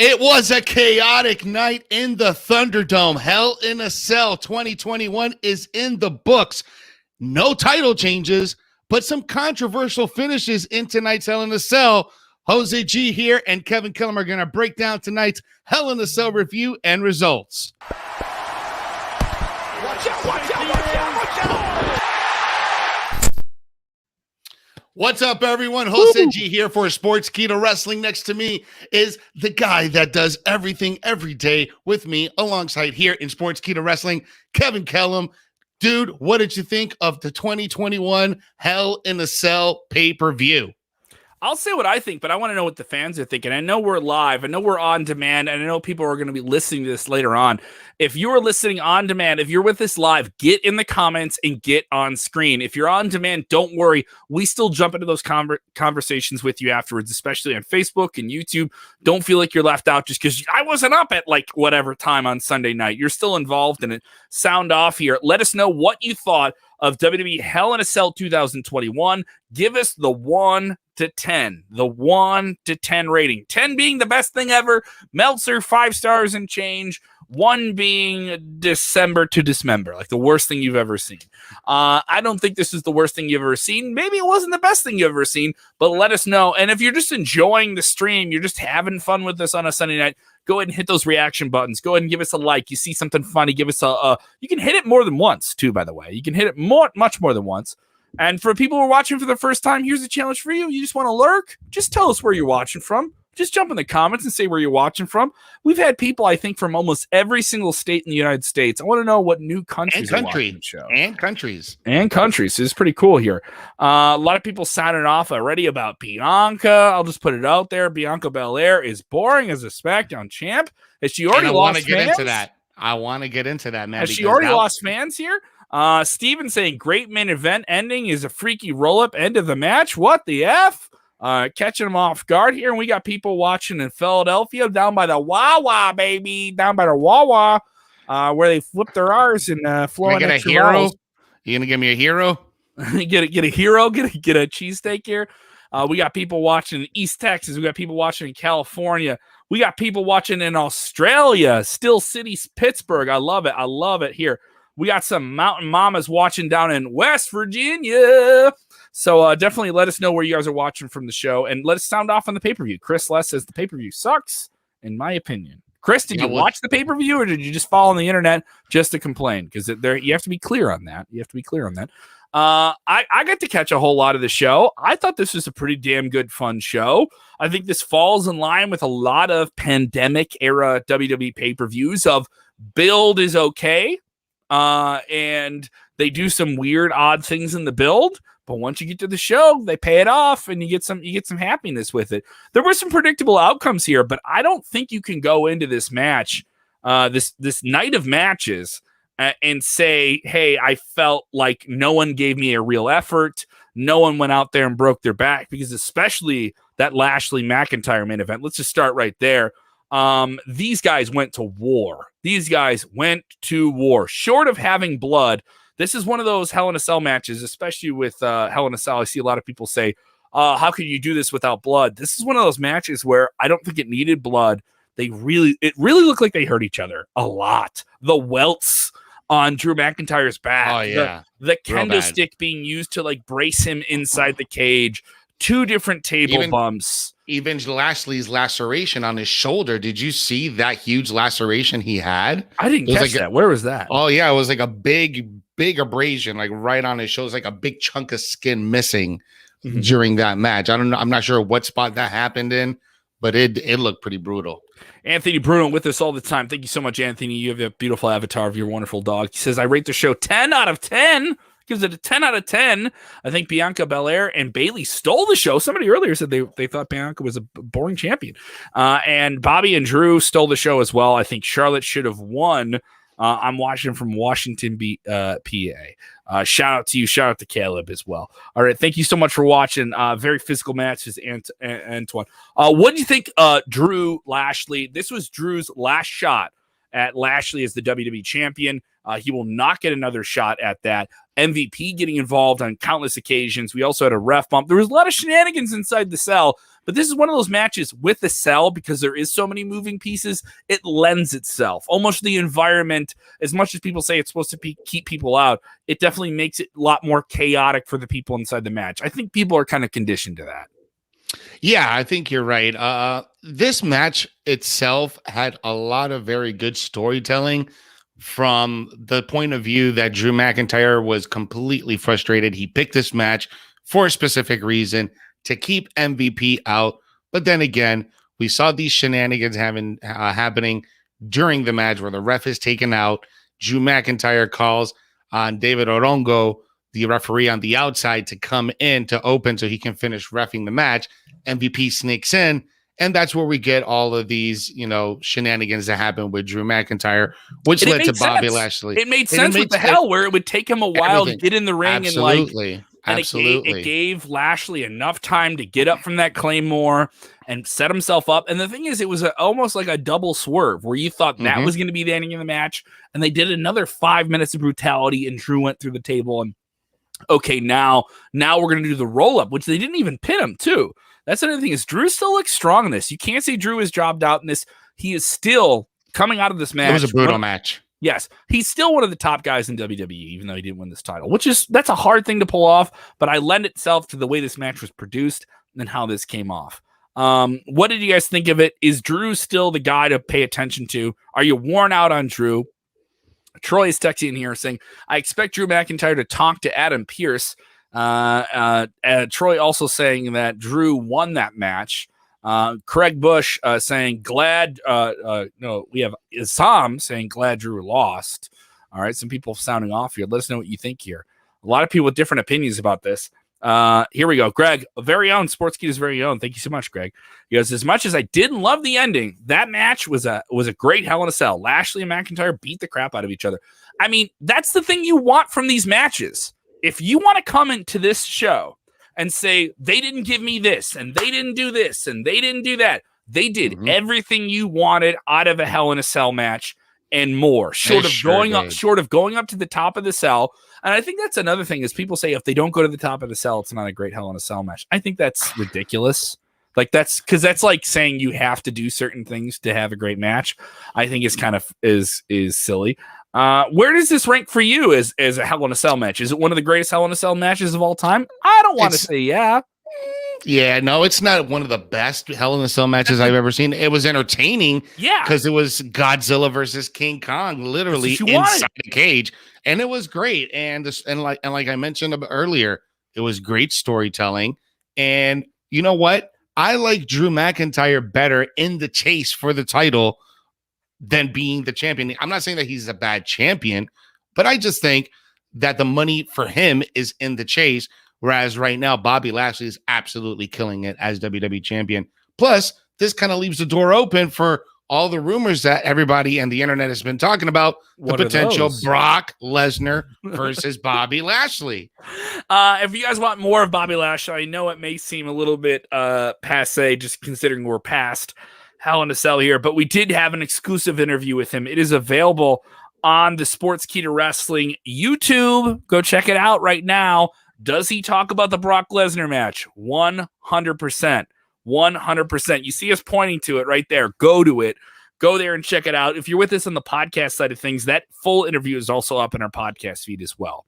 It was a chaotic night in the Thunderdome. Hell in a Cell 2021 is in the books. No title changes, but some controversial finishes in tonight's Hell in a Cell. Jose G here and Kevin Kellam are going to break down tonight's Hell in a Cell review and results. Watch out, watch out, watch out, watch out! What's up, everyone? Jose G here for Sportskeeda Wrestling. Next to me is the guy that does everything every day with me alongside here in Sportskeeda Wrestling, Kevin Kellam. Dude, what did you think of the 2021 Hell in a Cell pay-per-view? I'll say what I think, but I want to know what the fans are thinking. I know we're live. I know we're on demand, and I know people are going to be listening to this later on. If you are listening on demand, if you're with us live, get in the comments and get on screen. If you're on demand, don't worry. We still jump into those conversations with you afterwards, especially on Facebook and YouTube. Don't feel like you're left out just because I wasn't up at like whatever time on Sunday night. You're still involved in it. Sound off here. Let us know what you thought of WWE Hell in a Cell 2021. Give us the 1 to 10, the 1 to 10 rating. 10 being the best thing ever. Meltzer, 5 stars and change. 1 being December to dismember, like the worst thing you've ever seen. I don't think this is the worst thing you've ever seen. Maybe it wasn't the best thing you've ever seen, but let us know. And if you're just enjoying the stream, you're just having fun with us on a Sunday night, go ahead and hit those reaction buttons. Go ahead and give us a like. You see something funny, give us you can hit it more than once, too, by the way. You can hit it much more than once. And for people who are watching for the first time, here's a challenge for you. You just want to lurk? Just tell us where you're watching from. Just jump in the comments and say where you're watching from. We've had people, I think, from almost every single state in the United States. I want to know what new countries are watching the show. And countries. It's pretty cool here. A lot of people signing off already about Bianca. I'll just put it out there. Bianca Belair is boring as a SmackDown champ. Has she already lost fans? I want to get into that, man. Has she already lost fans here? Steven saying great main event ending is a freaky roll-up end of the match. What the F? Catching them off guard here. And we got people watching in Philadelphia down by the Wawa, baby. Down by the Wawa, where they flip their R's and flowing get a hero. You going to give me a hero? get a hero. Get a cheesesteak here. We got people watching in East Texas. We got people watching in California. We got people watching in Australia. Still City, Pittsburgh. I love it. I love it here. We got some mountain mamas watching down in West Virginia. So definitely let us know where you guys are watching from the show. And let us sound off on the pay-per-view. Chris Les says the pay-per-view sucks, in my opinion. Chris, did you watch the pay-per-view or did you just follow on the internet just to complain? Because you have to be clear on that. I got to catch a whole lot of the show. I thought this was a pretty damn good, fun show. I think this falls in line with a lot of pandemic-era WWE pay-per-views of build is okay. And they do some weird, odd things in the build, but once you get to the show, they pay it off, and you get some happiness with it. There were some predictable outcomes here, but I don't think you can go into this match, this night of matches, and say, "Hey, I felt like no one gave me a real effort. No one went out there and broke their back," because especially that Lashley McIntyre main event. Let's just start right there. These guys went to war. Short of having blood, this is one of those Hell in a Cell matches, especially with Hell in a Cell. I see a lot of people say, how can you do this without blood? This is one of those matches where I don't think it needed blood. It really looked like they hurt each other a lot. The welts on Drew McIntyre's back. Oh, yeah. The kendo stick being used to like brace him inside the cage. 2 different table bumps. Even Lashley's laceration on his shoulder. Did you see that huge laceration he had? I didn't catch that. Where was that? Oh, yeah. It was like a big abrasion, like right on his shoulder. It was like a big chunk of skin missing during that match. I don't know. I'm not sure what spot that happened in, but it looked pretty brutal. Anthony Bruno with us all the time. Thank you so much, Anthony. You have a beautiful avatar of your wonderful dog. He says, I rate the show 10 out of 10. Gives it a 10 out of 10. I think Bianca Belair and Bayley stole the show. Somebody earlier said they thought Bianca was a boring champion. And Bobby and Drew stole the show as well. I think Charlotte should have won. I'm watching from Washington, PA. Shout out to you. Shout out to Caleb as well. All right. Thank you so much for watching. Very physical matches, Antoine. What do you think, Drew Lashley? This was Drew's last shot at Lashley as the WWE Champion. He will not get another shot at that. MVP getting involved on countless occasions. We also had a ref bump. There was a lot of shenanigans inside the cell, but this is one of those matches with the cell, because there is so many moving pieces, it lends itself. Almost the environment, as much as people say it's supposed to keep people out, it definitely makes it a lot more chaotic for the people inside the match. I think people are kind of conditioned to that. Yeah, I think you're right. This match itself had a lot of very good storytelling from the point of view that Drew McIntyre was completely frustrated. He picked this match for a specific reason, to keep MVP out. But then again, we saw these shenanigans happening during the match where the ref is taken out. Drew McIntyre calls on David Orongo, the referee on the outside, to come in to open so he can finish reffing the match. MVP sneaks in, and that's where we get all of these, shenanigans that happen with Drew McIntyre, which led to Bobby Lashley. It made sense with the hell where it would take him a while to get in the ring. Absolutely. It gave Lashley enough time to get up from that Claymore and set himself up. And the thing is, it was almost like a double swerve where you thought that was going to be the ending of the match. And they did another 5 minutes of brutality, and Drew went through the table. And okay, now we're going to do the roll up, which they didn't even pin him too. That's another thing, is Drew still looks strong in this. You can't say Drew is jobbed out in this. He is still coming out of this match. It was a brutal match. Yes, he's still one of the top guys in WWE, even though he didn't win this title, that's a hard thing to pull off, but I lend itself to the way this match was produced and how this came off. What did you guys think of it? Is Drew still the guy to pay attention to? Are you worn out on Drew? Troy is texting in here saying, I expect Drew McIntyre to talk to Adam Pearce. Troy also saying that Drew won that match. Craig Bush saying glad we have Sam saying glad Drew lost. All right, some people sounding off here. Let us know what you think here. A lot of people with different opinions about this. Here we go. Greg, very own Sportskeeda's very own. Thank you so much, Greg. He goes, as much as I didn't love the ending, that match was a great Hell in a Cell. Lashley and McIntyre beat the crap out of each other. I mean, that's the thing you want from these matches. If you want to come into this show and say, they didn't give me this, and they didn't do this, and they didn't do that, they did everything you wanted out of a Hell in a Cell match and more, short of going up to the top of the cell. And I think that's another thing, is people say if they don't go to the top of the cell, it's not a great Hell in a Cell match. I think that's ridiculous. Like, that's like saying you have to do certain things to have a great match. I think it's kind of is silly. Where does this rank for you as a Hell in a Cell match? Is it one of the greatest Hell in a Cell matches of all time? I don't want to say yeah. Yeah, no, it's not one of the best Hell in a Cell matches I've ever seen. It was entertaining, because it was Godzilla versus King Kong, literally inside the cage, and it was great. And like I mentioned earlier, it was great storytelling. And you know what? I like Drew McIntyre better in the chase for the title than being the champion. I'm not saying that he's a bad champion, but I just think that the money for him is in the chase. Whereas right now, Bobby Lashley is absolutely killing it as WWE Champion. Plus, this kind of leaves the door open for all the rumors that everybody and the internet has been talking about, the potential Brock Lesnar versus Bobby Lashley. If you guys want more of Bobby Lashley, I know it may seem a little bit passe, just considering we're past Hell in a Cell here, but we did have an exclusive interview with him. It is available on the Sportskeeda Wrestling YouTube. Go check it out right now. Does he talk about the Brock Lesnar match? 100%. 100%. You see us pointing to it right there. Go to it. Go there and check it out. If you're with us on the podcast side of things, that full interview is also up in our podcast feed as well.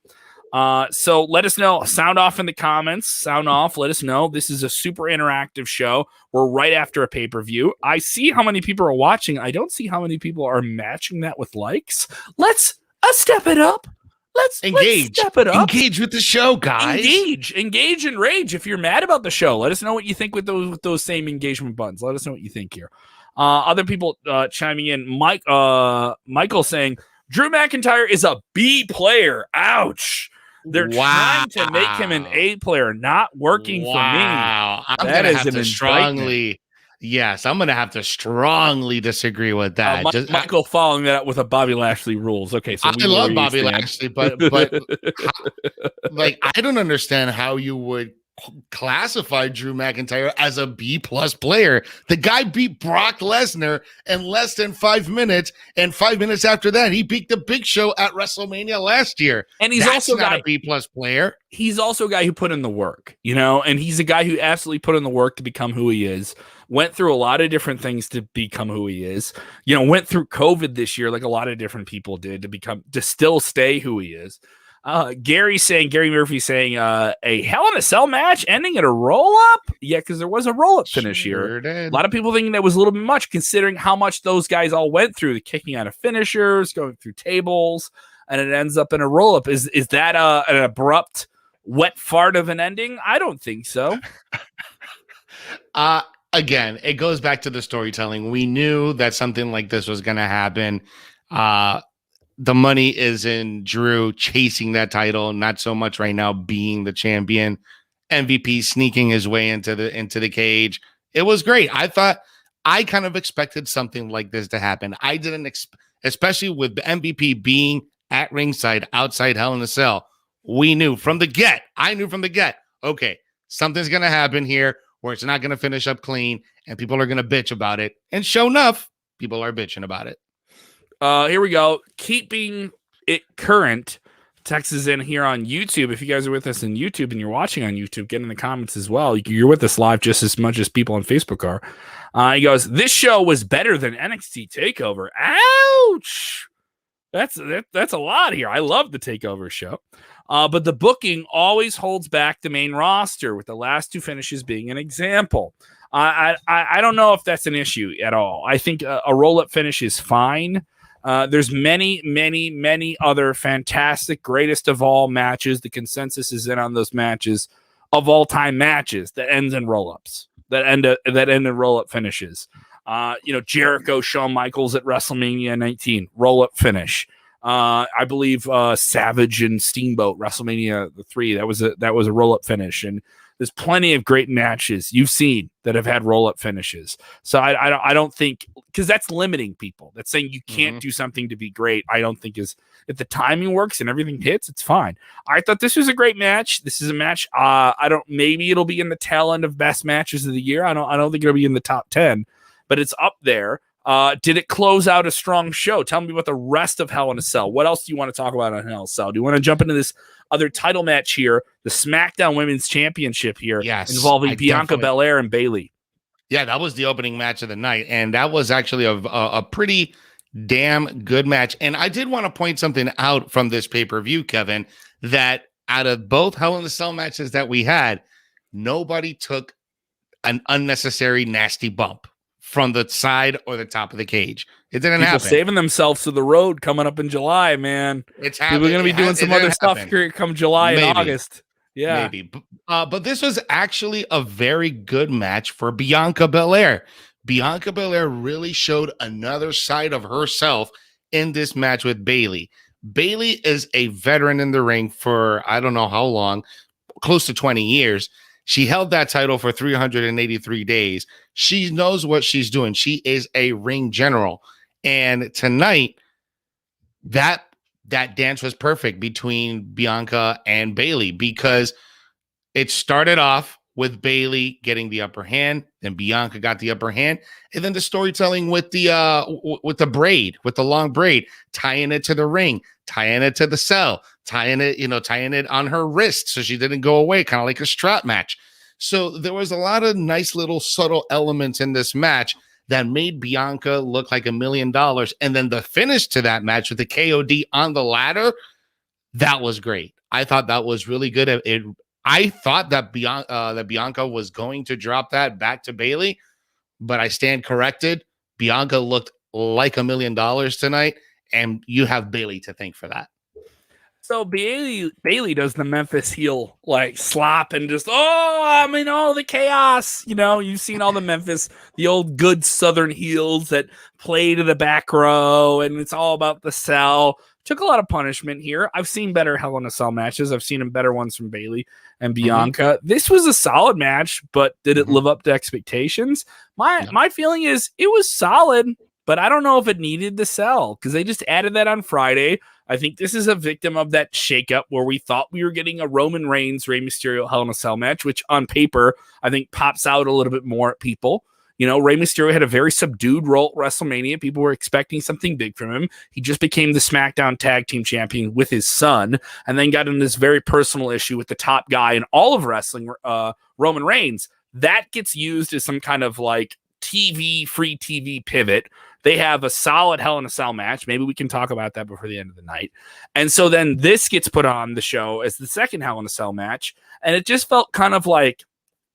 So let us know. Sound off in the comments. Sound off. Let us know. This is a super interactive show. We're right after a pay-per-view. I see how many people are watching. I don't see how many people are matching that with likes. Let's step it up. Let's step it up. Engage with the show, guys. Engage and rage. If you're mad about the show, let us know what you think with those same engagement buttons. Let us know what you think here. Other people chiming in. Michael saying Drew McIntyre is a B player. Ouch. They're trying to make him an A player. Not working for me. I'm going to have to strongly. Yes, I'm going to have to strongly disagree with that. Michael following that up with a Bobby Lashley rules. Okay, so I love Bobby Lashley, but like I don't understand how you would classified Drew McIntyre as a B-plus player. The guy beat Brock Lesnar in less than 5 minutes, and 5 minutes after that, he beat the Big Show at WrestleMania last year. And he's That's also not a B-plus player. He's also a guy who put in the work, and he's a guy who absolutely put in the work to become who he is. Went through a lot of different things to become who he is. Went through COVID this year like a lot of different people did to still stay who he is. Gary Murphy saying a Hell in a Cell match ending at a roll-up? Yeah, because there was a roll-up finish here. A lot of people thinking that was a little bit much considering how much those guys all went through, the kicking out of finishers, going through tables, and it ends up in a roll-up. Is that an abrupt wet fart of an ending? I don't think so. Again, it goes back to the storytelling. We knew that something like this was going to happen. The money is in Drew chasing that title, not so much right now being the champion. MVP sneaking his way into the cage. It was great. I kind of expected something like this to happen. I didn't especially with the MVP being at ringside outside Hell in a Cell. I knew from the get, okay, something's going to happen here where it's not going to finish up clean and people are going to bitch about it. And sure enough, people are bitching about it. Here we go. Keeping it current. Text is in here on YouTube. If you guys are with us on YouTube and you're watching on YouTube, get in the comments as well. You're with us live just as much as people on Facebook are. He goes, this show was better than NXT TakeOver. Ouch. That's a lot here. I love the TakeOver show. But the booking always holds back the main roster, with the last two finishes being an example. I don't know if that's an issue at all. I think a roll-up finish is fine. There's many other fantastic, greatest of all matches. The consensus is in on those matches of all time matches that ends in roll-ups, that end in roll-up finishes. Jericho, Shawn Michaels at WrestleMania 19, roll-up finish. I believe Savage and Steamboat, WrestleMania 3, that was a roll-up finish. And there's plenty of great matches you've seen that have had roll-up finishes. So I don't think, because that's limiting people. That's saying you can't do something to be great. I don't think if the timing works and everything hits, it's fine. I thought this was a great match. This is a match. Maybe it'll be in the tail end of best matches of the year. I don't think it'll be in the top 10, but it's up there. Did it close out a strong show? Tell me about the rest of Hell in a Cell. What else do you want to talk about on Hell in a Cell? Do you want to jump into this other title match here, the SmackDown Women's Championship here, involving Bianca Belair and Bayley? Yeah, that was the opening match of the night, and that was actually a pretty damn good match. And I did want to point something out from this pay-per-view, Kevin, that out of both Hell in a Cell matches that we had, nobody took an unnecessary nasty bump from the side or the top of the cage. It didn't happen. Saving themselves to the road coming up in July, man. It's happening. We're going to be doing some other stuff here come July and August. Yeah. Maybe. But this was actually a very good match for Bianca Belair. Bianca Belair really showed another side of herself in this match with Bayley. Bayley is a veteran in the ring for I don't know how long, close to 20 years. She held that title for 383 days. She knows what she's doing. She is a ring general. And tonight, that dance was perfect between Bianca and Bayley, because it started off with Bayley getting the upper hand, then Bianca got the upper hand, and then the storytelling with the braid, with the long braid, tying it to the ring, tying it to the cell, tying it on her wrist so she didn't go away, kind of like a strap match. So there was a lot of nice little subtle elements in this match that made Bianca look like $1 million. And then the finish to that match with the KOD on the ladder, that was great. I thought that was really good. I thought that Bianca was going to drop that back to Bayley, but I stand corrected. Bianca looked like $1 million tonight, and you have Bayley to thank for that. So Bayley does the Memphis heel like slap and just all the chaos. You've seen all the Memphis, the old good Southern heels that play to the back row, and it's all about the cell. Took a lot of punishment here. I've seen better Hell in a Cell matches. I've seen better ones from Bayley and Bianca. This was a solid match, but did it live up to expectations? My feeling is it was solid, but I don't know if it needed to sell, because they just added that on Friday. I think this is a victim of that shakeup where we thought we were getting a Roman Reigns, Rey Mysterio Hell in a Cell match, which on paper, I think pops out a little bit more at people. You know, Rey Mysterio had a very subdued role at WrestleMania. People were expecting something big from him. He just became the SmackDown Tag Team Champion with his son, and then got in this very personal issue with the top guy in all of wrestling, Roman Reigns. That gets used as some kind of like free TV pivot. They have a solid Hell in a Cell match. Maybe we can talk about that before the end of the night. And so then this gets put on the show as the second Hell in a Cell match, and it just felt kind of like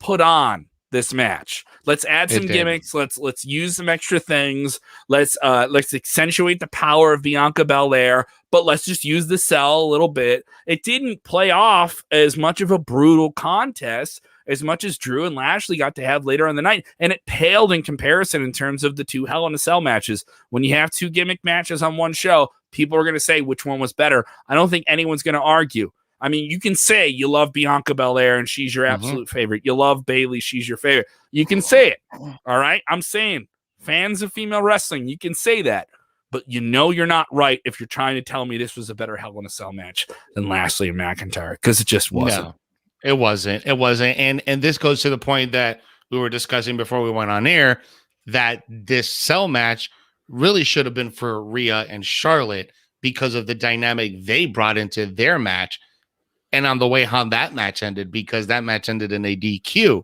put on this match. Let's add some gimmicks. Let's use some extra things. Let's accentuate the power of Bianca Belair, but let's just use the cell a little bit. It didn't play off as much of a brutal contest as much as Drew and Lashley got to have later in the night, and it paled in comparison in terms of the two Hell in a Cell matches. When you have two gimmick matches on one show, people are going to say which one was better. I don't think anyone's going to argue. I mean, you can say you love Bianca Belair and she's your absolute favorite. You love Bayley, she's your favorite. You can say it, all right? I'm saying, fans of female wrestling, you can say that. But you know you're not right if you're trying to tell me this was a better Hell in a Cell match than Lashley and McIntyre, because it just wasn't. No, it wasn't. It wasn't. And this goes to the point that we were discussing before we went on air, that this cell match really should have been for Rhea and Charlotte because of the dynamic they brought into their match. And on the way how that match ended, because that match ended in a DQ.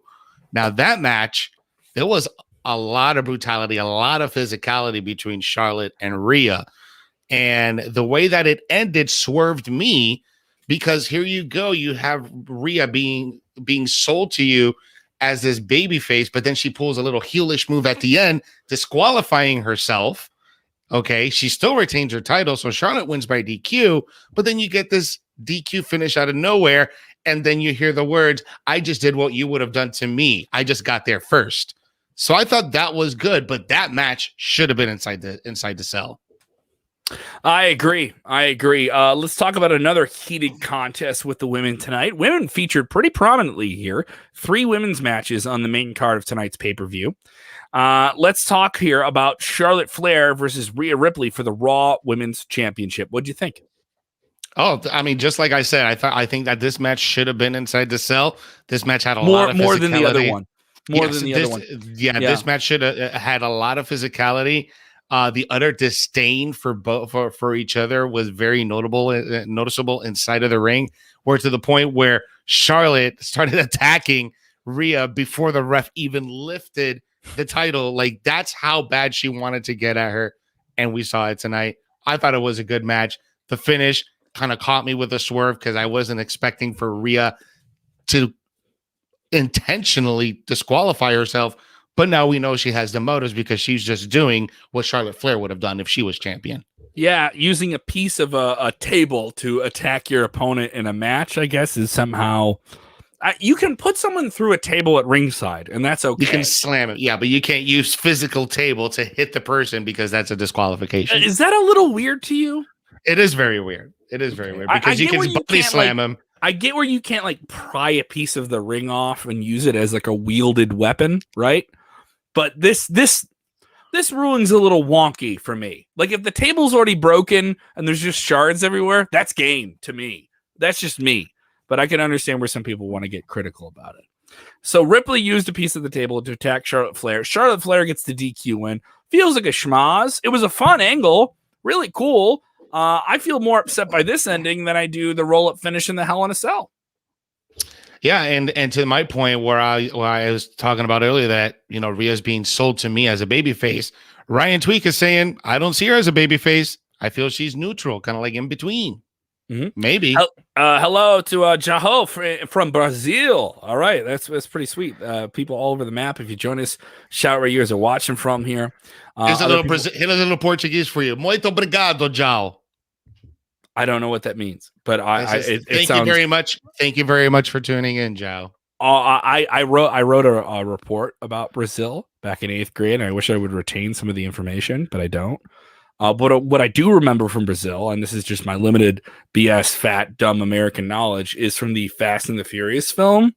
Now, that match, there was a lot of brutality, a lot of physicality between Charlotte and Rhea. And the way that it ended swerved me, because here you go. You have Rhea being sold to you as this baby face, but then she pulls a little heelish move at the end, disqualifying herself. Okay, she still retains her title, so Charlotte wins by DQ, but then you get this DQ finish out of nowhere, and then you hear the words, "I just did what you would have done to me. I just got there first." So I thought that was good, but that match should have been inside the cell. I agree. Let's talk about another heated contest with the women tonight. Women featured pretty prominently here. 3 women's matches on the main card of tonight's pay-per-view. Let's talk here about Charlotte Flair versus Rhea Ripley for the Raw Women's Championship. What'd you think? Oh, I mean, just like I said, I think that this match should have been inside the cell. This match had a lot of more than the other one. This match should have had a lot of physicality. The utter disdain for each other was very noticeable inside of the ring, where to the point where Charlotte started attacking Rhea before the ref even lifted the title. Like, that's how bad she wanted to get at her, and we saw it tonight. I thought it was a good match. The finish kind of caught me with a swerve because I wasn't expecting for Rhea to intentionally disqualify herself. But now we know she has the motives because she's just doing what Charlotte Flair would have done if she was champion. Yeah, using a piece of a table to attack your opponent in a match, I guess, is somehow... you can put someone through a table at ringside, and that's okay. You can slam it, yeah, but you can't use physical table to hit the person because that's a disqualification. Is that a little weird to you? It is very weird. Because you can body slam him. I get where you can't like pry a piece of the ring off and use it as like a wielded weapon, right? But this ruling's a little wonky for me. Like, if the table's already broken and there's just shards everywhere, that's game to me. That's just me. But I can understand where some people want to get critical about it. So Ripley used a piece of the table to attack Charlotte Flair. Charlotte Flair gets the DQ win. Feels like a schmoz. It was a fun angle. Really cool. I feel more upset by this ending than I do the roll-up finish in the Hell in a Cell. Yeah, and to my point where I was talking about earlier that, you know, Rhea's being sold to me as a babyface, Ryan Tweak is saying, I don't see her as a babyface. I feel she's neutral, kind of like in between. Mm-hmm. Maybe. Hello to Jaho from Brazil. All right, that's pretty sweet. People all over the map. If you join us, shout where you guys are watching from here. Here's a little Portuguese for you. Muito obrigado, Jao. I don't know what that means, but thank you very much. Thank you very much for tuning in, Jao. I wrote a report about Brazil back in 8th grade, and I wish I would retain some of the information, but I don't. But what I do remember from Brazil, and this is just my limited BS, fat, dumb American knowledge, is from the Fast and the Furious film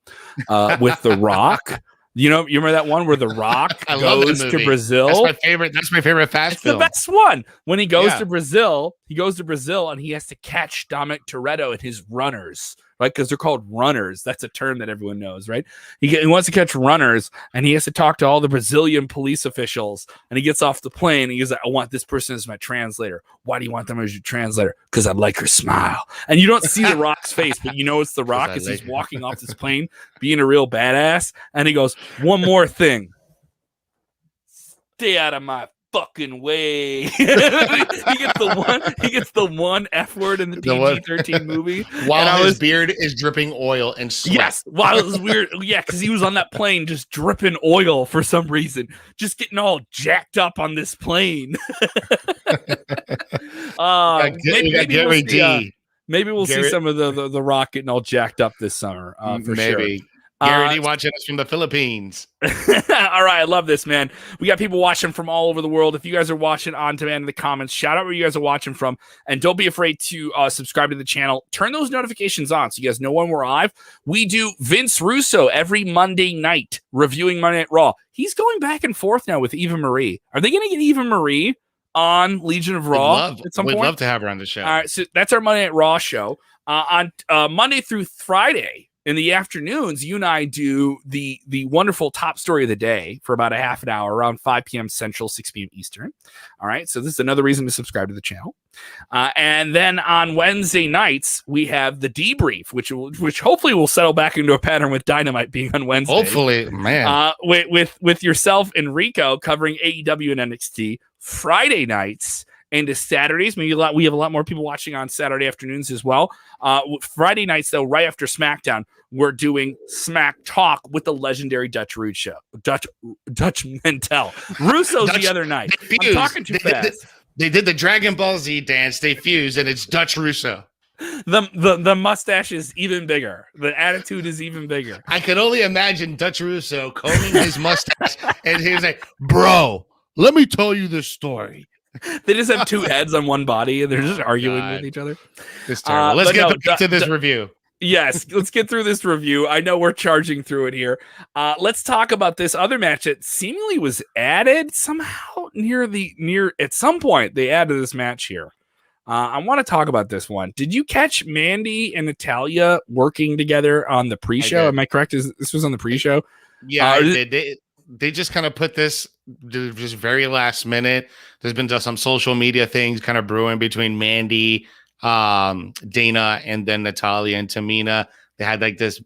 with The Rock. You remember that one where The Rock I love that goes to movie. Brazil? That's my favorite fast It's film. the best one. When he goes to Brazil, and he has to catch Dominic Toretto and his runners, right? Because they're called runners. That's a term that everyone knows, right? He wants to catch runners, and he has to talk to all the Brazilian police officials. And he gets off the plane, and he's like, I want this person as my translator. Why do you want them as your translator? Because I like her smile. And you don't see The Rock's face, but you know it's The Rock as he's walking off this plane, being a real badass. And he goes, one more thing. Stay out of my fucking way. He gets the one F word in the PG-13 movie. While his beard is dripping oil and sweat. Yes, while it was weird. Yeah, because he was on that plane just dripping oil for some reason. Just getting all jacked up on this plane. Maybe we'll see some of the Rock getting all jacked up this summer. For sure. Garrity watching us from the Philippines. All right, I love this, man. We got people watching from all over the world. If you guys are watching on demand in the comments, shout out where you guys are watching from, and don't be afraid to subscribe to the channel. Turn those notifications on so you guys know when we're live. We do Vince Russo every Monday night reviewing Monday Night Raw. He's going back and forth now with Eva Marie. Are they going to get Eva Marie on Legion of Raw at some point? We'd love to have her on the show. All right, so that's our Monday Night Raw show. On Monday through Friday, in the afternoons, you and I do the wonderful top story of the day for about a half an hour around 5 p.m. Central, 6 p.m. Eastern. All right. So this is another reason to subscribe to the channel. And then on Wednesday nights, we have the debrief, which hopefully will settle back into a pattern with Dynamite being on Wednesday. Hopefully, man. With yourself and Rico covering AEW and NXT. Friday nights into Saturdays. Maybe we have a lot more people watching on Saturday afternoons as well. Friday nights, though, right after SmackDown, we're doing Smack Talk with the legendary Dutch Rude Show. Dutch Mantel. Russo's the other night. I'm talking too fast. They did the Dragon Ball Z dance. They fused, and it's Dutch Russo. The mustache is even bigger. The attitude is even bigger. I could only imagine Dutch Russo combing his mustache, and he was like, "Bro, let me tell you this story." They just have two heads on one body, and they're just arguing with each other. It's terrible. Let's get back to this review. Yes, let's get through this review. I know we're charging through it here. Let's talk about this other match that seemingly was added somehow at some point. They added this match here. I want to talk about this one. Did you catch Mandy and Natalya working together on the pre-show? Am I correct? This was on the pre-show? Yeah, I did. They just kind of put this just very last minute. There's been just some social media things kind of brewing between Mandy, Dana, and then Natalya and Tamina. They had like this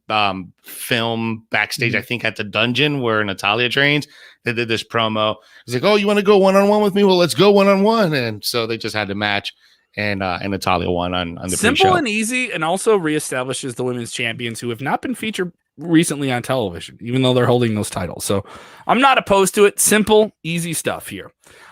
film backstage, I think, at the dungeon where Natalya trains. They did this promo. It's like, oh, you want to go one-on-one with me? Well, let's go one-on-one. And so they just had to match. And Natalya won on the simple pre-show. And easy, and also reestablishes the women's champions who have not been featured recently on television, even though they're holding those titles. So I'm not opposed to it. Simple, easy stuff here.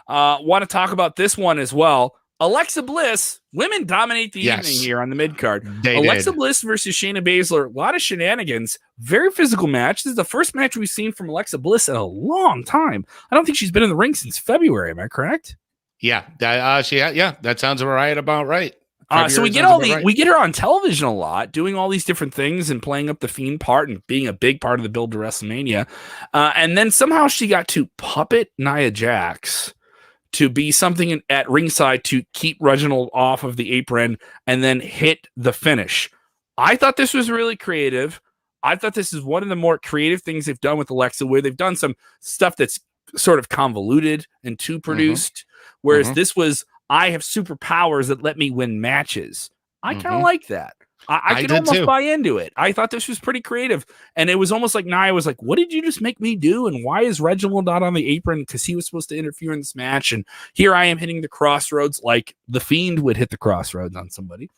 Want to talk about this one as well. Alexa Bliss, women dominate the evening here on the mid card. Alexa Bliss versus Shayna Baszler, a lot of shenanigans, very physical match. This is the first match we've seen from Alexa Bliss in a long time. I don't think she's been in the ring since February. Am I correct? Yeah, that sounds about right. So we get we get her on television a lot, doing all these different things and playing up the Fiend part and being a big part of the build to WrestleMania. And then somehow she got to puppet Nia Jax to be something at ringside to keep Reginald off of the apron and then hit the finish. I thought this was really creative. I thought this is one of the more creative things they've done with Alexa, where they've done some stuff that's sort of convoluted and too produced. Whereas this was, I have superpowers that let me win matches. I kind of like that. I could almost buy into it. I thought this was pretty creative. And it was almost like Nia was like, what did you just make me do? And why is Reginald not on the apron? Because he was supposed to interfere in this match. And here I am hitting the crossroads like the Fiend would hit the crossroads on somebody.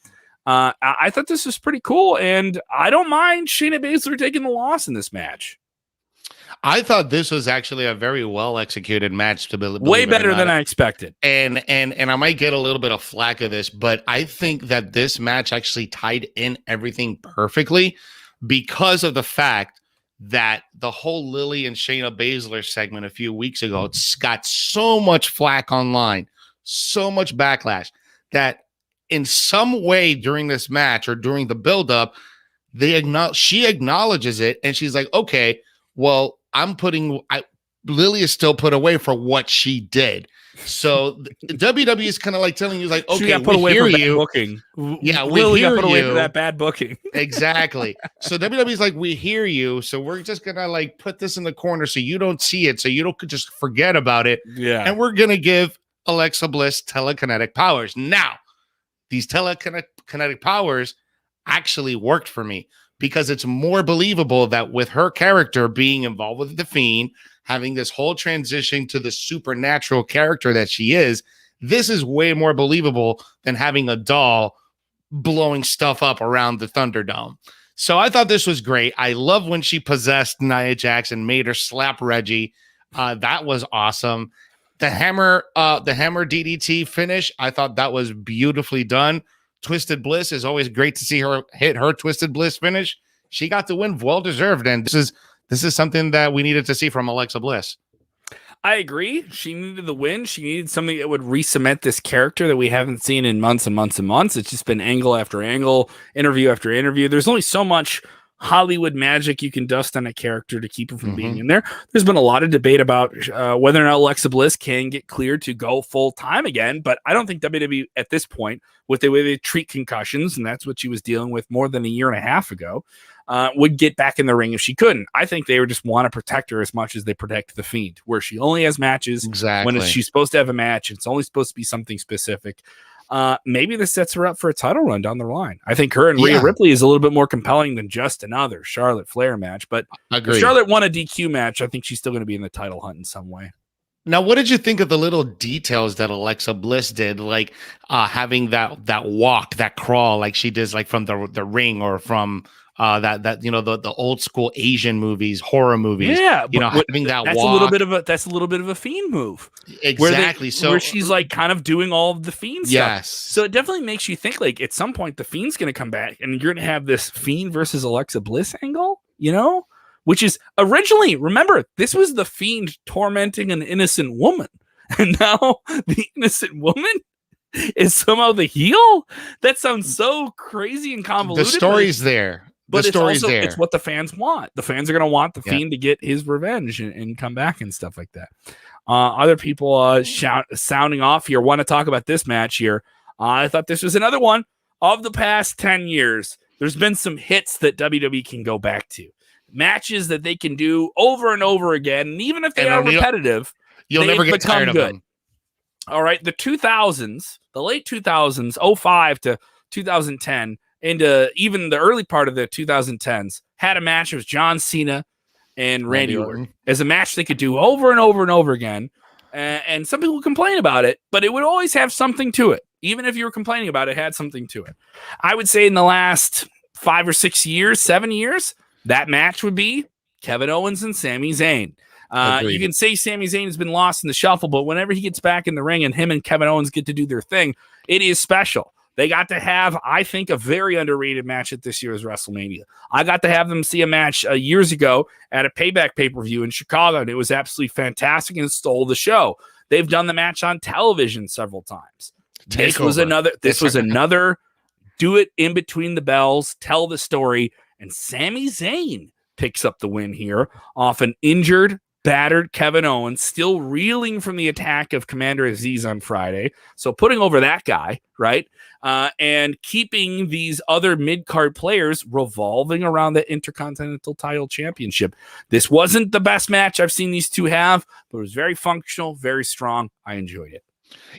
I thought this was pretty cool. And I don't mind Shayna Baszler taking the loss in this match. I thought this was actually a very well executed match, to be way better than I expected. And I might get a little bit of flack of this, but I think that this match actually tied in everything perfectly because of the fact that the whole Lily and Shayna Baszler segment a few weeks ago, it's got so much flack online, so much backlash, that in some way during this match or during the buildup, she acknowledges it, and she's like, okay, well, Lily is still put away for what she did. So WWE is kind of like telling you, like, okay, she got put away hear for bad you. booking. Yeah, Lily got put away you. for that bad booking. Exactly. So WWE's like, we hear you. So we're just gonna like put this in the corner so you don't see it, so you don't just forget about it. Yeah. And we're gonna give Alexa Bliss telekinetic powers. Now, these telekinetic powers actually worked for me because it's more believable that with her character being involved with the Fiend, having this whole transition to the supernatural character that she is, this is way more believable than having a doll blowing stuff up around the Thunderdome. So I thought this was great. I love when she possessed Nia Jax and made her slap Reggie. That was awesome. The hammer DDT finish, I thought that was beautifully done. Twisted Bliss is always great to see her hit her Twisted Bliss finish. She got the win, well deserved, and this is something that we needed to see from Alexa Bliss. I agree. She needed the win. She needed something that would re-cement this character that we haven't seen in months and months and months. It's just been angle after angle, interview after interview. There's only so much Hollywood magic you can dust on a character to keep her from being in there. There's been a lot of debate about whether or not Alexa Bliss can get cleared to go full time again, but I don't think WWE at this point, with the way they treat concussions, and that's what she was dealing with more than a year and a half ago, would get back in the ring if she couldn't. I think they would just want to protect her as much as they protect the Fiend, where she only has matches when she's supposed to have a match. It's only supposed to be something specific. Maybe this sets her up for a title run down the line. I think her and Rhea Ripley is a little bit more compelling than just another Charlotte Flair match. But if Charlotte won a DQ match, I think she's still going to be in the title hunt in some way. Now, what did you think of the little details that Alexa Bliss did, like having that walk, that crawl, like she does, like from the ring or from that the old school Asian movies, horror movies. Yeah, having that that's walk. That's a little bit of a Fiend move. Exactly. Where she's like kind of doing all of the Fiend stuff. Yes. So it definitely makes you think like at some point the Fiend's going to come back and you're going to have this Fiend versus Alexa Bliss angle, which is originally, remember, this was the Fiend tormenting an innocent woman. And now the innocent woman is somehow the heel? That sounds so crazy and convoluted. The story's there. But it's what the fans want. The fans are going to want the Fiend to get his revenge and come back and stuff like that. Other people sounding off here want to talk about this match here. I thought this was another one of the past 10 years. There's been some hits that WWE can go back to. Matches that they can do over and over again. And even if they are repetitive, you'll never get tired of them. All right. The 2000s, the late 2000s, 05 to 2010, into even the early part of the 2010s, had a match with John Cena and Randy Orton as a match they could do over and over and over again. And some people complain about it, but it would always have something to it. Even if you were complaining about it, it had something to it. I would say in the last 5 or 6 years, 7 years, that match would be Kevin Owens and Sami Zayn. You can say Sami Zayn has been lost in the shuffle, but whenever he gets back in the ring and him and Kevin Owens get to do their thing, it is special. They got to have, I think, a very underrated match at this year's WrestleMania. I got to have them see a match years ago at a Payback pay-per-view in Chicago, and it was absolutely fantastic and stole the show. They've done the match on television several times. This was another do it in between the bells, tell the story, and Sami Zayn picks up the win here off an injured, battered Kevin Owens, still reeling from the attack of Commander Aziz on Friday. So putting over that guy, right? And keeping these other mid-card players revolving around the Intercontinental title championship. This wasn't the best match I've seen these two have, but it was very functional, very strong. I enjoyed it.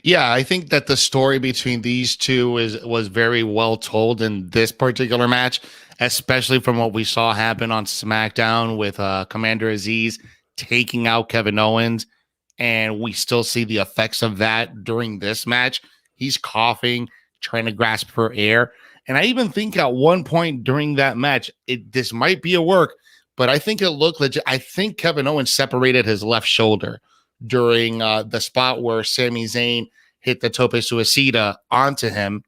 Yeah, I think that the story between these two was very well told in this particular match, especially from what we saw happen on SmackDown with Commander Aziz taking out Kevin Owens, and we still see the effects of that during this match. He's coughing, trying to grasp for air, and I even think at one point during that match, this might be a work, but I think it looked legit. I think Kevin Owens separated his left shoulder during the spot where Sami Zayn hit the tope suicida onto him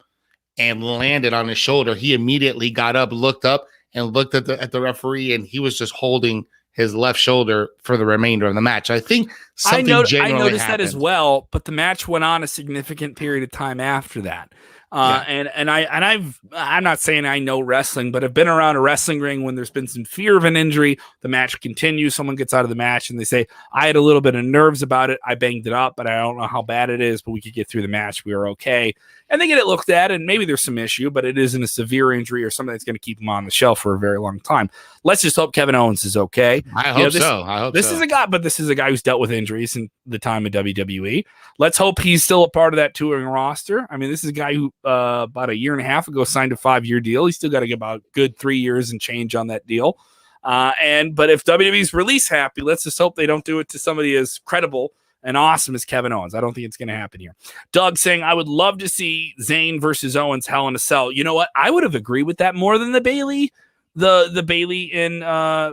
and landed on his shoulder. He immediately got up, looked up, and looked at the referee, and he was just holding his left shoulder for the remainder of the match. I think something I genuinely noticed happened. that as well, but the match went on a significant period of time after that. I'm not saying I know wrestling, but I've been around a wrestling ring when there's been some fear of an injury. The match continues. Someone gets out of the match and they say, I had a little bit of nerves about it. I banged it up, but I don't know how bad it is, but we could get through the match. We were okay. And they get it looked at, and maybe there's some issue, but it isn't a severe injury or something that's going to keep him on the shelf for a very long time. Let's just hope Kevin Owens is okay. I hope so. This is a guy who's dealt with injuries in the time of WWE. Let's hope he's still a part of that touring roster. I mean, this is a guy who about a year and a half ago signed a 5-year deal. He's still got to get about good 3 years and change on that deal. But if WWE's release happy, let's just hope they don't do it to somebody as credible and awesome as Kevin Owens. I don't think it's going to happen here. Doug saying, I would love to see Zayn versus Owens Hell in a Cell. You know what? I would have agreed with that more than the Bailey and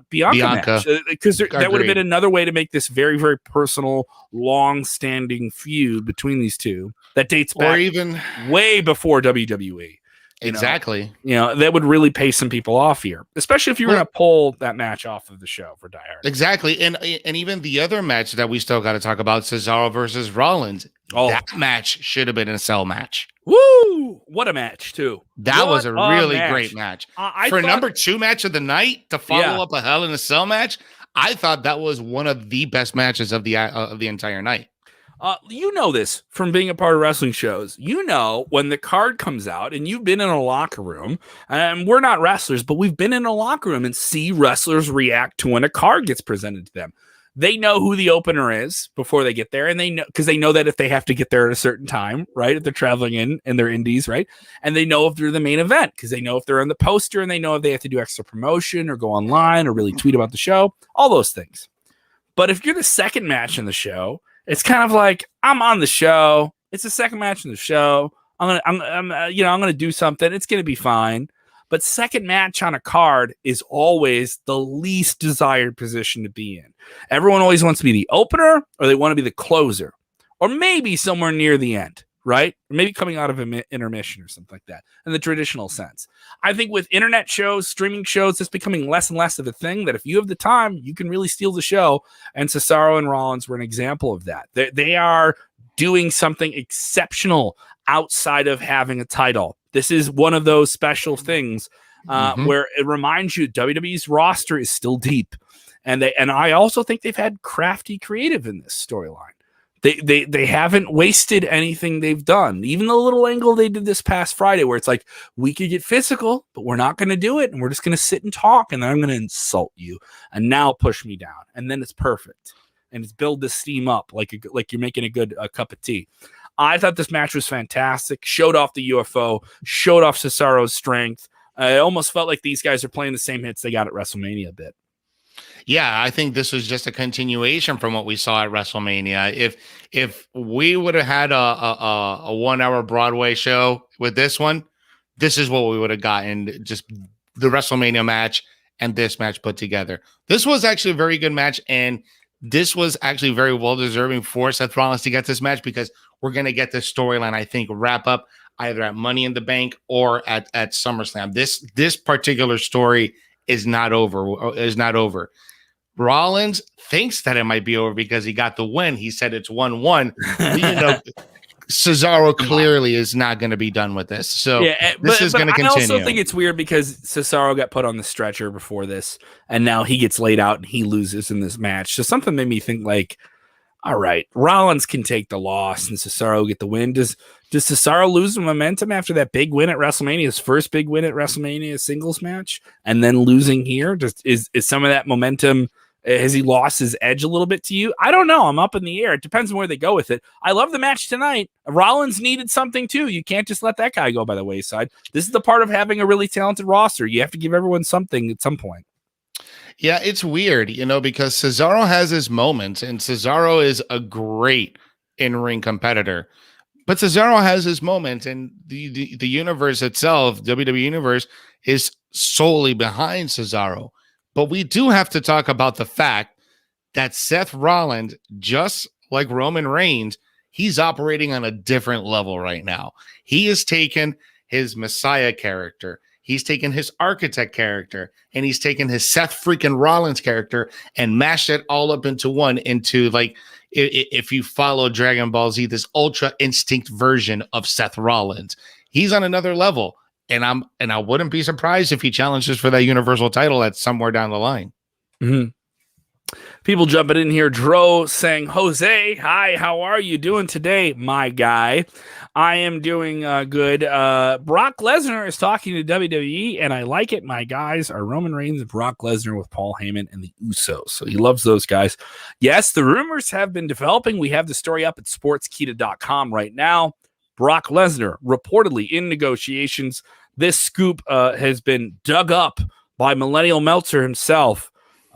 Bianca match, because that would have been another way to make this very, very personal, long-standing feud between these two that dates back even way before WWE. Exactly. That would really pay some people off here, especially if you were going to pull that match off of the show for Die Hard. Exactly. And even the other match that we still got to talk about, Cesaro versus Rollins, that match should have been a cell match. Woo! What a match, too. That was a really great match. For number 2 match of the night to follow up a Hell in a Cell match, I thought that was one of the best matches of the entire night. This from being a part of wrestling shows. When the card comes out and you've been in a locker room, and we're not wrestlers, but we've been in a locker room and see wrestlers react to when a card gets presented to them. They know who the opener is before they get there, and they know that if they have to get there at a certain time, right? If they're traveling in their indies, right? And they know if they're the main event because they know if they're on the poster, and they know if they have to do extra promotion or go online or really tweet about the show, all those things. But if you're the second match in the show, it's kind of like, I'm on the show. It's the second match in the show. I'm gonna do something. It's gonna be fine. But second match on a card is always the least desired position to be in. Everyone always wants to be the opener, or they want to be the closer, or maybe somewhere near the end, right? Or maybe coming out of an intermission or something like that in the traditional sense. I think with internet shows, streaming shows, it's becoming less and less of a thing that if you have the time, you can really steal the show. And Cesaro and Rollins were an example of that. They are doing something exceptional outside of having a title. This is one of those special things where it reminds you WWE's roster is still deep. And I also think they've had crafty creative in this storyline. They haven't wasted anything they've done. Even the little angle they did this past Friday where it's like, we could get physical, but we're not going to do it. And we're just going to sit and talk. And then I'm going to insult you and now push me down. And then it's perfect. And it's build this steam up like you're making a cup of tea. I thought this match was fantastic. Showed off the UFO. Showed off Cesaro's strength. I almost felt like these guys are playing the same hits they got at WrestleMania a bit. Yeah, I think this was just a continuation from what we saw at WrestleMania. If we would have had a 1 hour Broadway show with this one, this is what we would have gotten. Just the WrestleMania match and this match put together. This was actually a very good match, and this was actually very well deserving for Seth Rollins to get this match because we're going to get this storyline, I think, wrap up either at Money in the Bank or at SummerSlam. This particular story is not over. Rollins thinks that it might be over because he got the win. He said it's 1-1. Cesaro clearly is not going to be done with this. So this is going to continue. I also think it's weird because Cesaro got put on the stretcher before this, and now he gets laid out and he loses in this match. So something made me think like, all right, Rollins can take the loss and Cesaro get the win. Does Cesaro lose the momentum after that big win at WrestleMania, his first big win at WrestleMania singles match, and then losing here? Is some of that momentum, has he lost his edge a little bit to you? I don't know. I'm up in the air. It depends on where they go with it. I love the match tonight. Rollins needed something too. You can't just let that guy go by the wayside. This is the part of having a really talented roster. You have to give everyone something at some point. Yeah, it's weird, because Cesaro has his moments, and Cesaro is a great in-ring competitor. But Cesaro has his moments, and the universe itself, WWE Universe, is solely behind Cesaro. But we do have to talk about the fact that Seth Rollins, just like Roman Reigns, he's operating on a different level right now. He has taken his Messiah character, he's taken his architect character, and he's taken his Seth freaking Rollins character and mashed it all up into one, into like, if you follow Dragon Ball Z, this Ultra Instinct version of Seth Rollins. He's on another level. And I wouldn't be surprised if he challenges for that Universal title at somewhere down the line. Mm-hmm. People jumping in here. Dro saying, Jose, hi, how are you doing today, my guy? I am doing good. Brock Lesnar is talking to WWE, and I like it. My guys are Roman Reigns and Brock Lesnar with Paul Heyman and the Usos. So he loves those guys. Yes, the rumors have been developing. We have the story up at sportskeeda.com right now. Brock Lesnar reportedly in negotiations. This scoop has been dug up by Millennial Meltzer himself,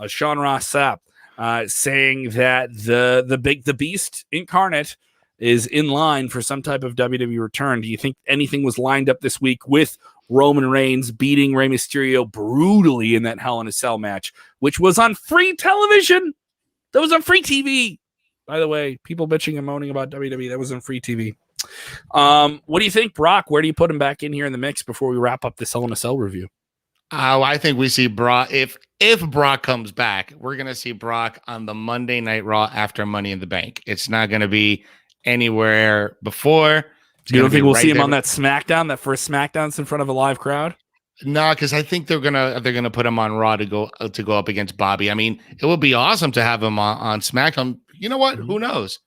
Sean Ross Sapp, saying that the Beast incarnate is in line for some type of WWE return. Do you think anything was lined up this week with Roman Reigns beating Rey Mysterio brutally in that Hell in a Cell match, which was on free television? That was on free TV. By the way, people bitching and moaning about WWE, that was on free TV. What do you think, Brock? Where do you put him back in here in the mix before we wrap up this Hell in a Cell review? Oh, I think we see Brock. If Brock comes back, we're going to see Brock on the Monday Night Raw after Money in the Bank. It's not going to be anywhere before. You don't think we'll see him on that SmackDown, that first SmackDown's in front of a live crowd? No, because I think they're gonna put him on Raw to go up against Bobby. I mean, it would be awesome to have him on SmackDown. You know what? Who knows?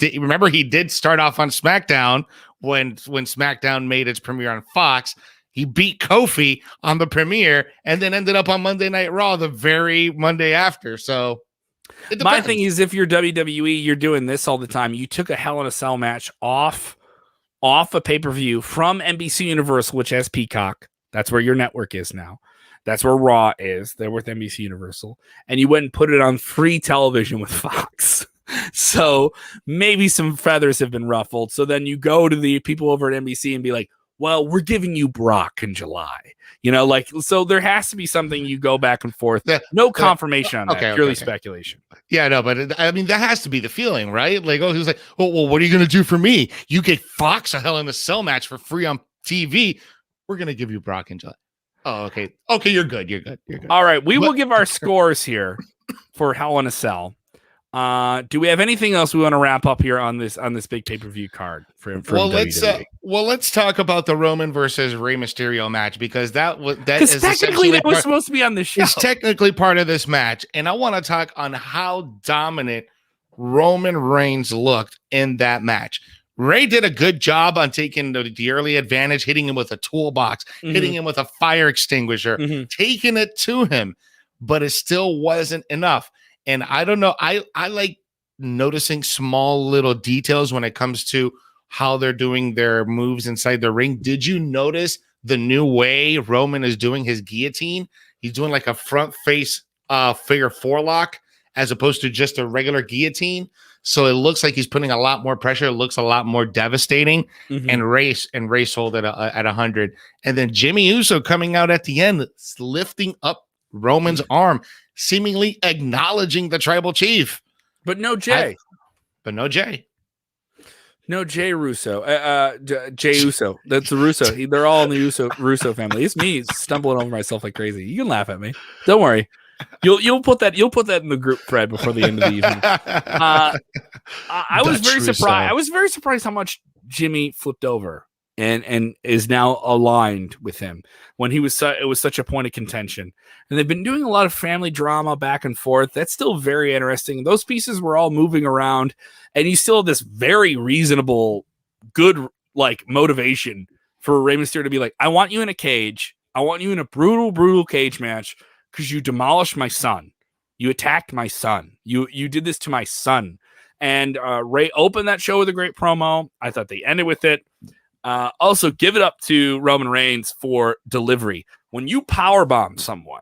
Remember he did start off on SmackDown when SmackDown made its premiere on Fox. He beat Kofi on the premiere and then ended up on Monday Night Raw the very Monday after. So my thing is, if you're WWE, you're doing this all the time. You took a Hell in a Cell match off a pay-per-view from NBC Universal, which has Peacock. That's where your network is now. That's where Raw is. They're with NBC Universal. And you went and put it on free television with Fox. So maybe some feathers have been ruffled. So then you go to the people over at NBC and be like, well, we're giving you Brock in July. So there has to be something you go back and forth. No confirmation on that. Purely speculation. Yeah, no, but I mean, that has to be the feeling, right? Like, he was like, well, what are you going to do for me? You get Fox a Hell in a Cell match for free on TV. We're going to give you Brock in July. Oh, okay. Okay, you're good. You're good. All right, we will give our scores here for Hell in a Cell. Do we have anything else we want to wrap up here on this big pay-per-view card for WWE? Let's talk about the Roman versus Rey Mysterio match, because that is technically that was supposed to be on the show. It's technically part of this match, and I want to talk on how dominant Roman Reigns looked in that match. Rey did a good job on taking the early advantage, hitting him with a toolbox, hitting him with a fire extinguisher, taking it to him, but it still wasn't enough. And I don't know, I like noticing small little details when it comes to how they're doing their moves inside the ring. Did you notice the new way Roman is doing his guillotine? He's doing like a front face figure four lock as opposed to just a regular guillotine. So it looks like he's putting a lot more pressure. It looks a lot more devastating. And Rey sold it at 100. And then Jimmy Uso coming out at the end, lifting up Roman's arm, seemingly acknowledging the tribal chief. But no Jay. No Jay Russo. Jay Uso. That's the Russo. They're all in the Russo family. It's me stumbling over myself like crazy. You can laugh at me. Don't worry. You'll put that in the group thread before the end of the evening. I was very surprised. I was very surprised how much Jimmy flipped over and is now aligned with him when it was such a point of contention. And they've been doing a lot of family drama back and forth. That's still very interesting. Those pieces were all moving around, and you still have this very reasonable, good motivation for Rey Mysterio to be like, I want you in a cage. I want you in a brutal cage match because you demolished my son. You attacked my son. You did this to my son. And Rey opened that show with a great promo. I thought they ended with it. Also, give it up to Roman Reigns for delivery. When you powerbomb someone,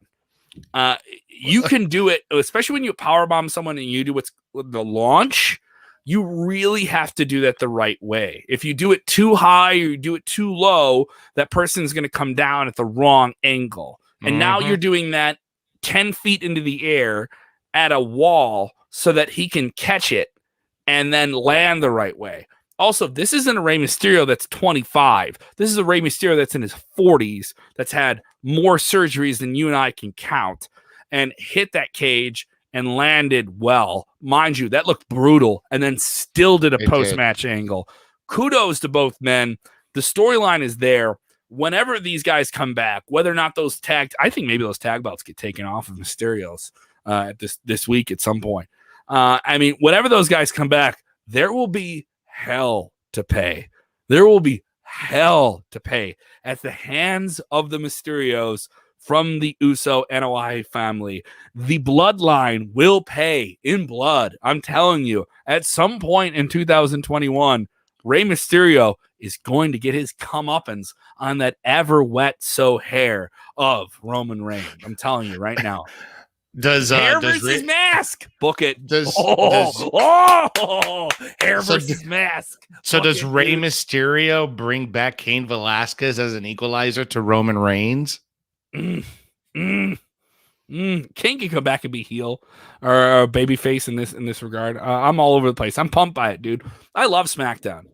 you can do it, especially when you powerbomb someone and you do what's the launch. You really have to do that the right way. If you do it too high or you do it too low, that person's going to come down at the wrong angle. And now you're doing that 10 feet into the air at a wall so that he can catch it and then land the right way. Also, this isn't a Rey Mysterio that's 25. This is a Rey Mysterio that's in his 40s, that's had more surgeries than you and I can count, and hit that cage and landed well. Mind you, that looked brutal, and then still did a post-match angle. Kudos to both men. The storyline is there. Whenever these guys come back, whether or not I think maybe those tag belts get taken off of Mysterio's this week at some point. I mean, whenever those guys come back, there will be hell to pay. There will be hell to pay at the hands of the Mysterios from the Uso NOI family. The bloodline will pay in blood. I'm telling you, at some point in 2021, Rey Mysterio is going to get his comeuppance on that ever wet so hair of Roman Reigns. I'm telling you right now. Hair versus mask. Book it. Hair versus mask. So does Rey Mysterio bring back Cain Velasquez as an equalizer to Roman Reigns? Cain can come back and be heel or babyface in this regard. I'm all over the place. I'm pumped by it, dude. I love SmackDown.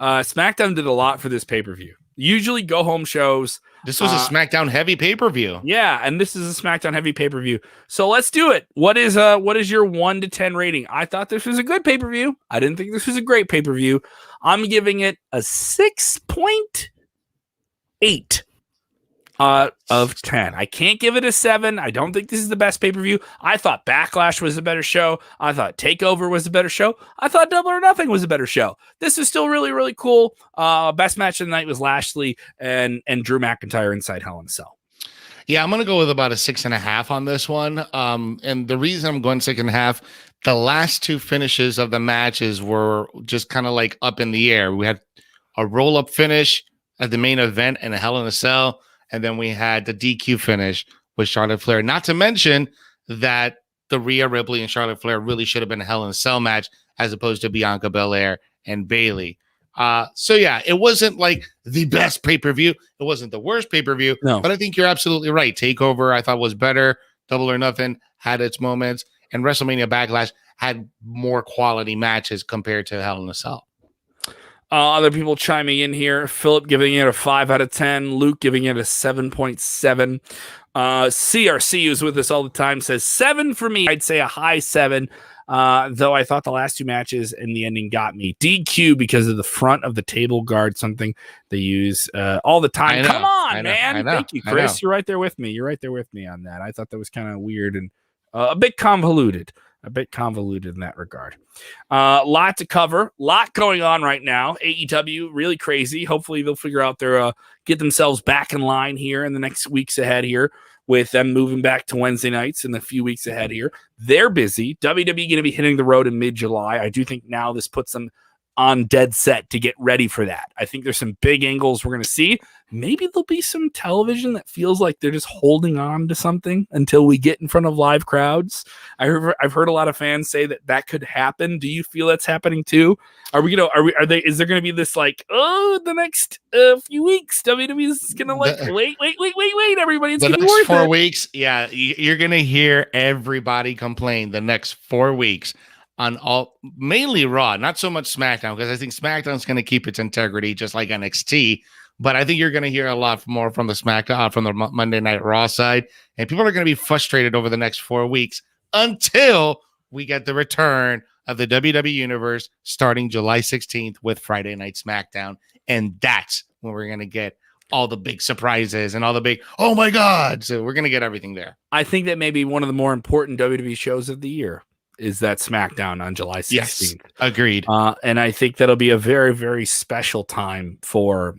SmackDown did a lot for this pay-per-view. Usually go home shows. This was a SmackDown heavy pay-per-view. Yeah, and this is a SmackDown heavy pay-per-view. So let's do it. What is your 1 to 10 rating? I thought this was a good pay-per-view. I didn't think this was a great pay-per-view. I'm giving it a 6.8 of 10. I can't give it a 7. I don't think this is the best pay-per-view. I thought Backlash was a better show. I thought TakeOver was a better show. I thought Double or Nothing was a better show. This is still really, really cool. Best match of the night was Lashley and Drew McIntyre inside Hell in a Cell. Yeah, I'm going to go with about a 6.5 on this one. And the reason I'm going 6.5, the last two finishes of the matches were just kind of like up in the air. We had a roll-up finish at the main event and a Hell in a Cell. And then we had the DQ finish with Charlotte Flair. Not to mention that the Rhea Ripley and Charlotte Flair really should have been a Hell in a Cell match as opposed to Bianca Belair and Bayley. So yeah, it wasn't like the best pay-per-view. It wasn't the worst pay-per-view. No. But I think you're absolutely right. TakeOver, I thought was better. Double or Nothing had its moments. And WrestleMania Backlash had more quality matches compared to Hell in a Cell. Other people chiming in here. Philip giving it a 5 out of 10. Luke giving it a 7.7. CRC, who's with us all the time, says 7 for me. I'd say a high 7, though I thought the last two matches and the ending got me. DQ because of the front of the table guard, something they use all the time. Come on, man. Thank you, Chris. You're right there with me. You're right there with me on that. I thought that was kind of weird and a bit convoluted. A bit convoluted in that regard. Lot to cover. Lot going on right now. AEW, really crazy. Hopefully they'll figure out their get themselves back in line here in the next weeks ahead here with them moving back to Wednesday nights in the few weeks ahead here. They're busy. WWE going to be hitting the road in mid-July. I do think now this puts them on dead set to get ready for that. I think there's some big angles we're going to see. Maybe there'll be some television that feels like they're just holding on to something until we get in front of live crowds. I've heard a lot of fans say that could happen. Do you feel that's happening too? Is there going to be this like, the next few weeks WWE is going to like, wait, everybody. It's the next worth 4 weeks. Yeah. You're going to hear everybody complain the next 4 weeks on mainly Raw, not so much SmackDown, because I think SmackDown's going to keep its integrity just like NXT. But I think you're going to hear a lot more from the SmackDown, from the Monday Night Raw side. And people are going to be frustrated over the next 4 weeks until we get the return of the WWE Universe starting July 16th with Friday Night SmackDown. And that's when we're going to get all the big surprises and all the big, oh my God. So we're going to get everything there. I think that may be one of the more important WWE shows of the year. Is that SmackDown on July 16th. Yes, agreed. And I think that'll be a very, very special time for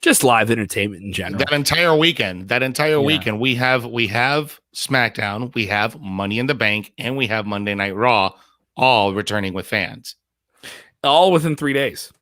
just live entertainment in general. That entire weekend, we have SmackDown, we have Money in the Bank, and we have Monday Night Raw, all returning with fans. All within 3 days,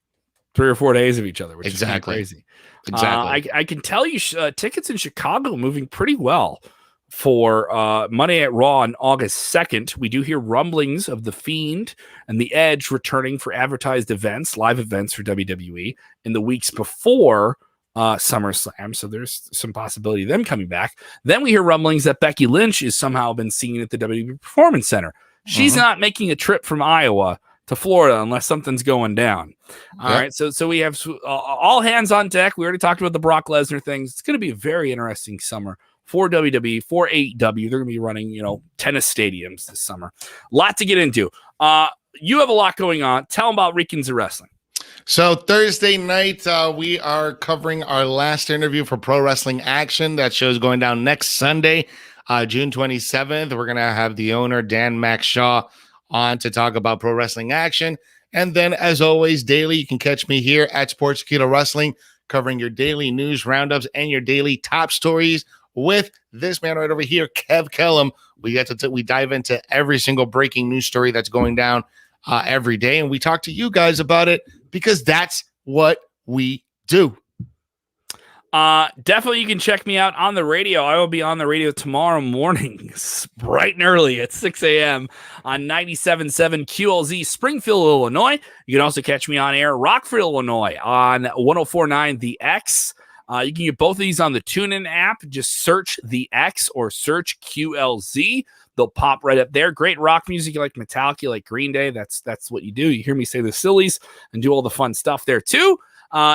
3 or 4 days of each other, which is kind of crazy. Exactly. I can tell you tickets in Chicago moving pretty well. For Monday at Raw on August 2nd, we do hear rumblings of The Fiend and The Edge returning for advertised events, live events for WWE in the weeks before SummerSlam. So there's some possibility of them coming back. Then we hear rumblings that Becky Lynch is somehow been seen at the WWE Performance Center. She's not making a trip from Iowa to Florida unless something's going down. All right. So we have all hands on deck. We already talked about the Brock Lesnar things. It's going to be a very interesting summer for WWE, for AEW. They're going to be running, tennis stadiums this summer. Lot to get into. You have a lot going on. Tell them about Weekends of Wrestling. So Thursday night, we are covering our last interview for Pro Wrestling Action. That show's going down next Sunday, June 27th. We're going to have the owner, Dan Max Shaw, on to talk about Pro Wrestling Action. And then, as always, daily, you can catch me here at Sportskeeda Wrestling, covering your daily news roundups and your daily top stories with this man right over here, Kev Kellam. We dive into every single breaking news story that's going down every day, and we talk to you guys about it because that's what we do. Definitely you can check me out on the radio. I will be on the radio tomorrow morning, bright and early at 6 a.m. on 97.7 QLZ, Springfield, Illinois. You can also catch me on air, Rockford, Illinois, on 104.9 The X. You can get both of these on the TuneIn app. Just search The X or search QLZ. They'll pop right up there. Great rock music. You like Metallica, you like Green Day. That's what you do. You hear me say the sillies and do all the fun stuff there too.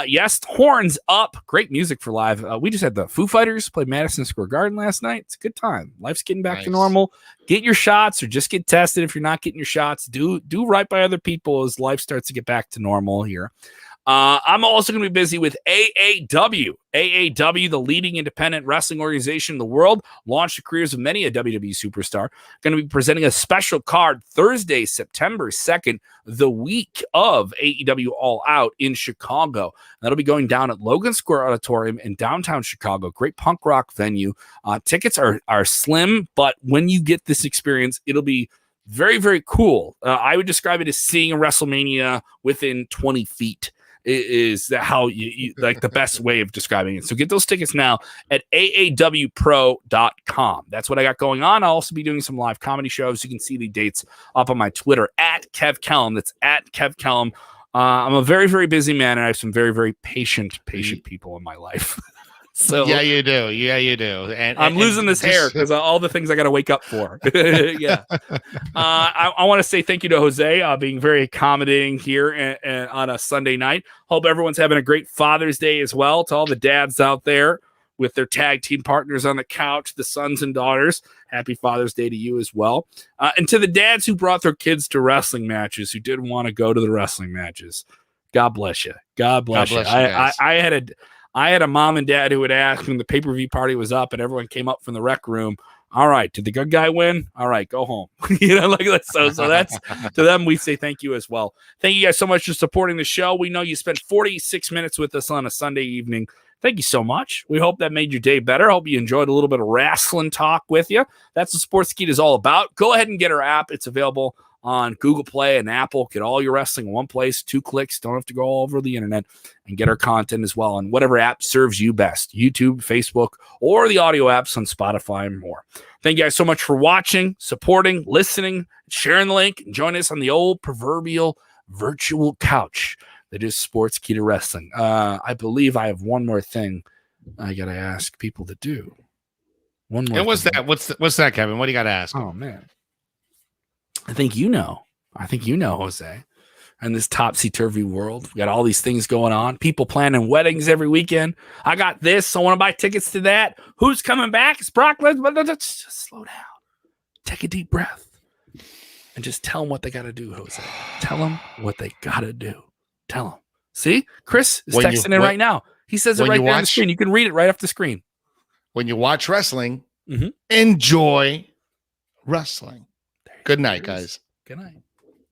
Yes, horns up. Great music for live. We just had the Foo Fighters play Madison Square Garden last night. It's a good time. Life's getting back to normal. Get your shots or just get tested. If you're not getting your shots, do right by other people as life starts to get back to normal here. I'm also going to be busy with AAW. AAW, the leading independent wrestling organization in the world, launched the careers of many a WWE superstar. Going to be presenting a special card Thursday, September 2nd, the week of AEW All Out in Chicago. That'll be going down at Logan Square Auditorium in downtown Chicago. Great punk rock venue. Tickets are slim, but when you get this experience, it'll be very, very cool. I would describe it as seeing a WrestleMania within 20 feet. Is that how you like the best way of describing it? So get those tickets now at aawpro.com. That's what I got going on. I'll also be doing some live comedy shows. You can see the dates up on my Twitter at Kev Kellam. That's at Kev Kellam. I'm a very, very busy man, and I have some very, very patient people in my life. So yeah, you do. And I'm losing this hair because all the things I got to wake up for. Yeah. I want to say thank you to Jose being very accommodating here and on a Sunday night. Hope everyone's having a great Father's Day as well. To all the dads out there with their tag team partners on the couch, the sons and daughters, happy Father's Day to you as well. And to the dads who brought their kids to wrestling matches, who didn't want to go to the wrestling matches, God bless you. God bless you. I had a mom and dad who would ask when the pay-per-view party was up and everyone came up from the rec room. All right, did the good guy win? All right, go home. Like that. So that's to them. We say thank you as well. Thank you guys so much for supporting the show. We know you spent 46 minutes with us on a Sunday evening. Thank you so much. We hope that made your day better. Hope you enjoyed a little bit of wrestling talk with you. That's what Sportskeeda is all about. Go ahead and get our app. It's available on Google Play and Apple. Get all your wrestling in one place, 2 clicks. Don't have to go all over the internet, and get our content as well on whatever app serves you best, YouTube, Facebook, or the audio apps on Spotify and more. Thank you guys so much for watching, supporting, listening, sharing the link, and join us on the old proverbial virtual couch that is Sportskeeda Wrestling. I believe I have one more thing I got to ask people to do. One more. And what's that? What's that, Kevin? What do you got to ask? Oh, man. I think you know, Jose, in this topsy-turvy world. We got all these things going on. People planning weddings every weekend. I got this. I want to buy tickets to that. Who's coming back? It's Brock Lesnar. Just slow down. Take a deep breath. And just tell them what they got to do, Jose. Tell them what they got to do. Tell them. See? Chris is texting in right now. He says it right there on the screen. You can read it right off the screen. When you watch wrestling, enjoy wrestling. Good night, guys. Good night.